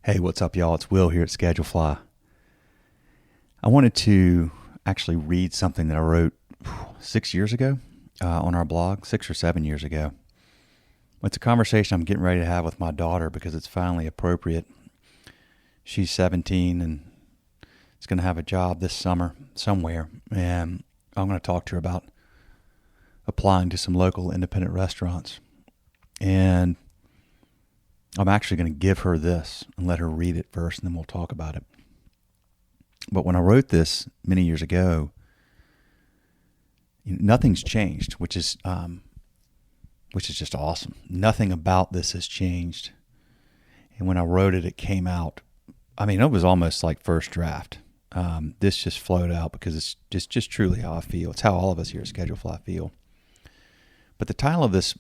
Hey, what's up, y'all? It's Will here at Schedulefly. I wanted to actually read something that I wrote 6 years ago on our blog, 6 or 7 years ago. It's a conversation I'm getting ready to have with my daughter because it's finally appropriate. She's 17 and is going to have a job this summer somewhere, and I'm going to talk to her about applying to some local independent restaurants. And I'm actually going to give her this and let her read it first, and then we'll talk about it. But when I wrote this many years ago, nothing's changed, which is just awesome. Nothing about this has changed. And when I wrote it, it came out. I mean, it was almost like first draft. This just flowed out because it's just truly how I feel. It's how all of us here at Schedulefly feel. But the title of this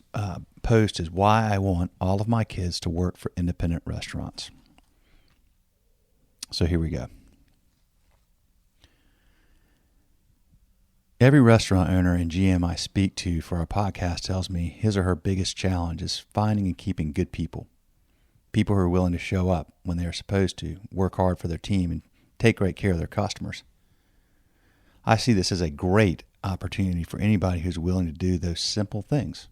post is Why I Want All of My Kids to Work for Independent Restaurants. So here we go. Every restaurant owner and GM I speak to for our podcast tells me his or her biggest challenge is finding and keeping good people. People who are willing to show up when they are supposed to, work hard for their team, and take great care of their customers. I see this as a great opportunity for anybody who's willing to do those simple things.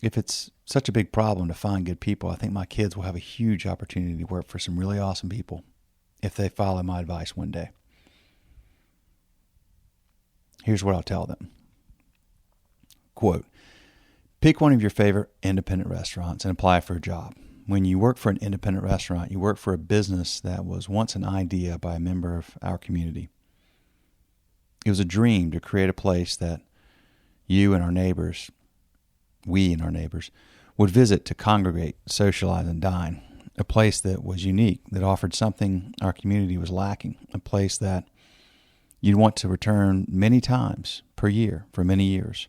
If it's such a big problem to find good people, I think my kids will have a huge opportunity to work for some really awesome people if they follow my advice one day. Here's what I'll tell them. Quote, pick one of your favorite independent restaurants and apply for a job. When you work for an independent restaurant, you work for a business that was once an idea by a member of our community. It was a dream to create a place that we and our neighbors, would visit to congregate, socialize, and dine. A place that was unique, that offered something our community was lacking. A place that you'd want to return many times per year for many years.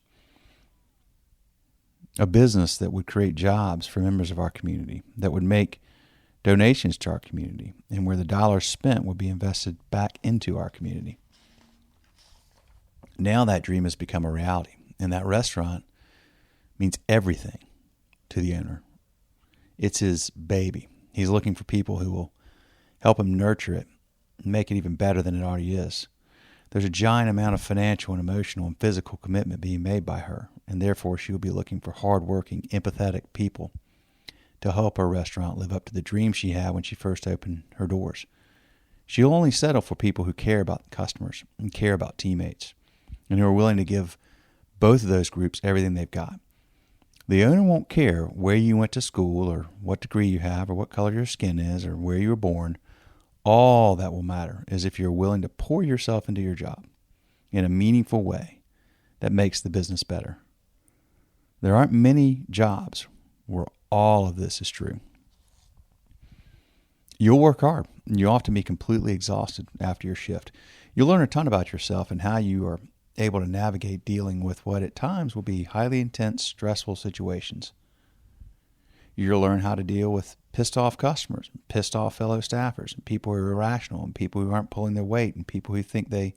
A business that would create jobs for members of our community, that would make donations to our community, and where the dollars spent would be invested back into our community. Now that dream has become a reality, and that restaurant means everything to the owner. It's his baby. He's looking for people who will help him nurture it and make it even better than it already is. There's a giant amount of financial and emotional and physical commitment being made by her, and therefore she will be looking for hardworking, empathetic people to help her restaurant live up to the dream she had when she first opened her doors. She'll only settle for people who care about customers and care about teammates, and who are willing to give both of those groups everything they've got. The owner won't care where you went to school or what degree you have or what color your skin is or where you were born. All that will matter is if you're willing to pour yourself into your job in a meaningful way that makes the business better. There aren't many jobs where all of this is true. You'll work hard, and you'll often be completely exhausted after your shift. You'll learn a ton about yourself and how you are able to navigate dealing with what at times will be highly intense, stressful situations. You'll learn how to deal with pissed off customers, pissed off fellow staffers, and people who are irrational, and people who aren't pulling their weight, and people who think they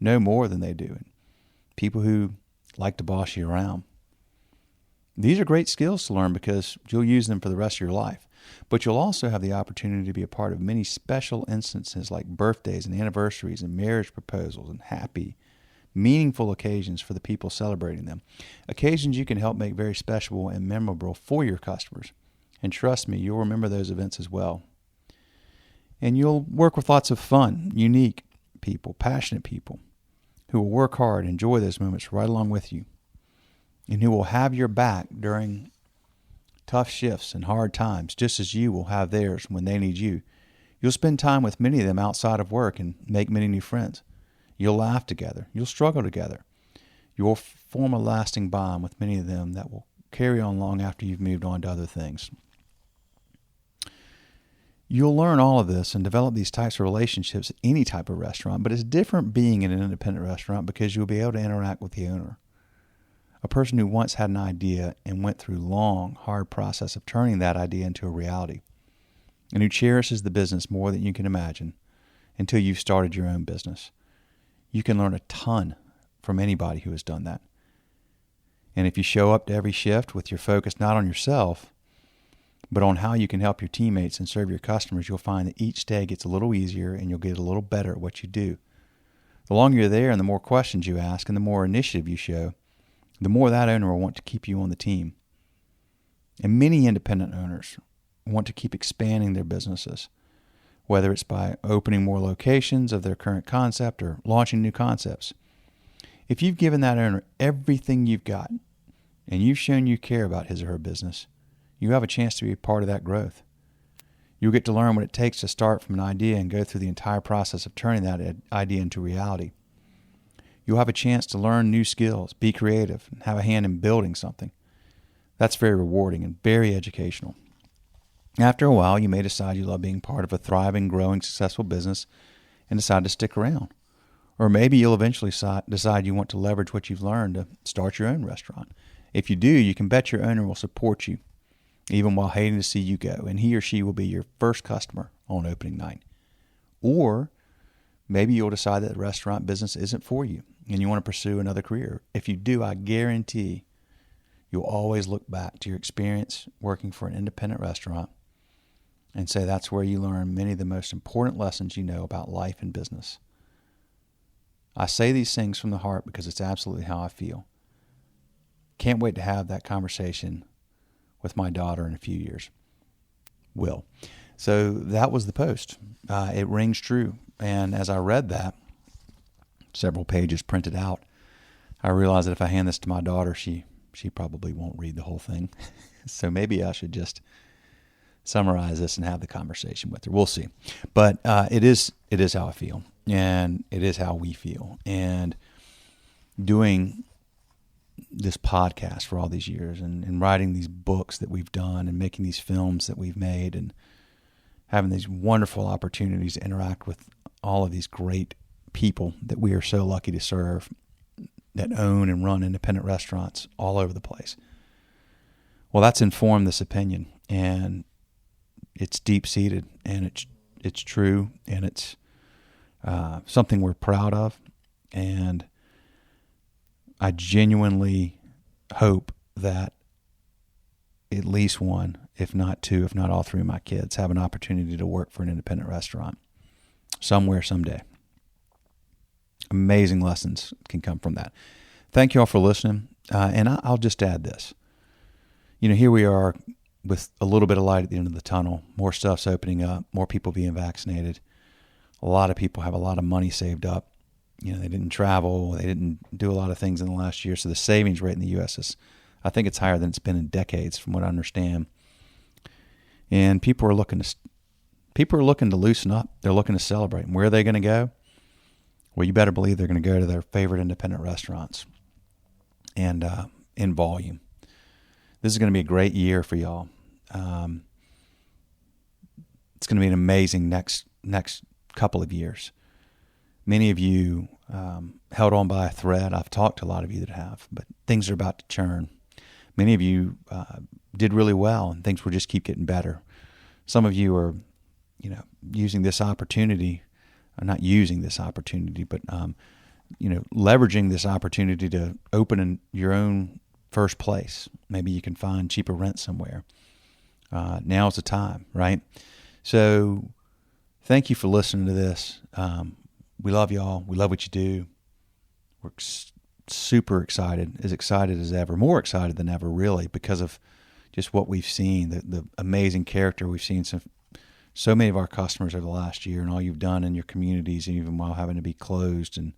know more than they do, and people who like to boss you around. These are great skills to learn because you'll use them for the rest of your life. But you'll also have the opportunity to be a part of many special instances like birthdays and anniversaries and marriage proposals and happy, meaningful occasions for the people celebrating them. Occasions you can help make very special and memorable for your customers. And trust me, you'll remember those events as well. And you'll work with lots of fun, unique people, passionate people who will work hard, enjoy those moments right along with you, and who will have your back during tough shifts and hard times, just as you will have theirs when they need you. You'll spend time with many of them outside of work and make many new friends. You'll laugh together. You'll struggle together. You'll form a lasting bond with many of them that will carry on long after you've moved on to other things. You'll learn all of this and develop these types of relationships at any type of restaurant, but it's different being in an independent restaurant because you'll be able to interact with the owner. A person who once had an idea and went through long, hard process of turning that idea into a reality, and who cherishes the business more than you can imagine until you've started your own business. You can learn a ton from anybody who has done that. And if you show up to every shift with your focus not on yourself, but on how you can help your teammates and serve your customers, you'll find that each day gets a little easier and you'll get a little better at what you do. The longer you're there and the more questions you ask and the more initiative you show, the more that owner will want to keep you on the team. And many independent owners want to keep expanding their businesses, whether it's by opening more locations of their current concept or launching new concepts. If you've given that owner everything you've got and you've shown you care about his or her business, you have a chance to be a part of that growth. You'll get to learn what it takes to start from an idea and go through the entire process of turning that idea into reality. You'll have a chance to learn new skills, be creative, and have a hand in building something. That's very rewarding and very educational. After a while, you may decide you love being part of a thriving, growing, successful business and decide to stick around. Or maybe you'll eventually decide you want to leverage what you've learned to start your own restaurant. If you do, you can bet your owner will support you, even while hating to see you go, and he or she will be your first customer on opening night. Or maybe you'll decide that the restaurant business isn't for you and you want to pursue another career. If you do, I guarantee you'll always look back to your experience working for an independent restaurant and say that's where you learn many of the most important lessons you know about life and business. I say these things from the heart because it's absolutely how I feel. Can't wait to have that conversation with my daughter in a few years. Will. So that was the post. It rings true. And as I read that, several pages printed out, I realized that if I hand this to my daughter, she probably won't read the whole thing. So maybe I should just summarize this and have the conversation with her. We'll see. But it is how I feel, and it is how we feel. And doing this podcast for all these years and writing these books that we've done and making these films that we've made and having these wonderful opportunities to interact with all of these great people that we are so lucky to serve that own and run independent restaurants all over the place. Well, that's informed this opinion, and it's deep-seated, and it's true, and it's something we're proud of, and I genuinely hope that at least one, if not two, if not all three of my kids have an opportunity to work for an independent restaurant somewhere, someday. Amazing lessons can come from that. Thank you all for listening. And I'll just add this. Here we are with a little bit of light at the end of the tunnel. More stuff's opening up, more people being vaccinated. A lot of people have a lot of money saved up. They didn't travel. They didn't do a lot of things in the last year. So the savings rate in the U.S. is, I think it's higher than it's been in decades from what I understand. And people are looking to loosen up. They're looking to celebrate. And where are they going to go? Well, you better believe they're going to go to their favorite independent restaurants and in volume. This is going to be a great year for y'all. It's going to be an amazing next couple of years. Many of you held on by a thread. I've talked to a lot of you that have, but things are about to churn. Many of you did really well, and things will just keep getting better. Some of you are, using this opportunity, not using this opportunity, but leveraging this opportunity to open in your own first place. Maybe you can find cheaper rent somewhere. Now's the time, right? So thank you for listening to this. We love y'all. We love what you do. We're super excited as ever, more excited than ever, really, because of just what we've seen, the amazing character we've seen so many of our customers over the last year, and all you've done in your communities, even while having to be closed and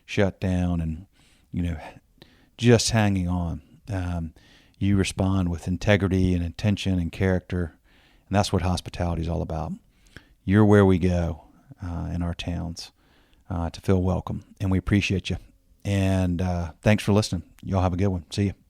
shut down and, just hanging on. You respond with integrity and intention and character, and that's what hospitality is all about. You're where we go in our towns to feel welcome, and we appreciate you. And thanks for listening. Y'all have a good one. See you.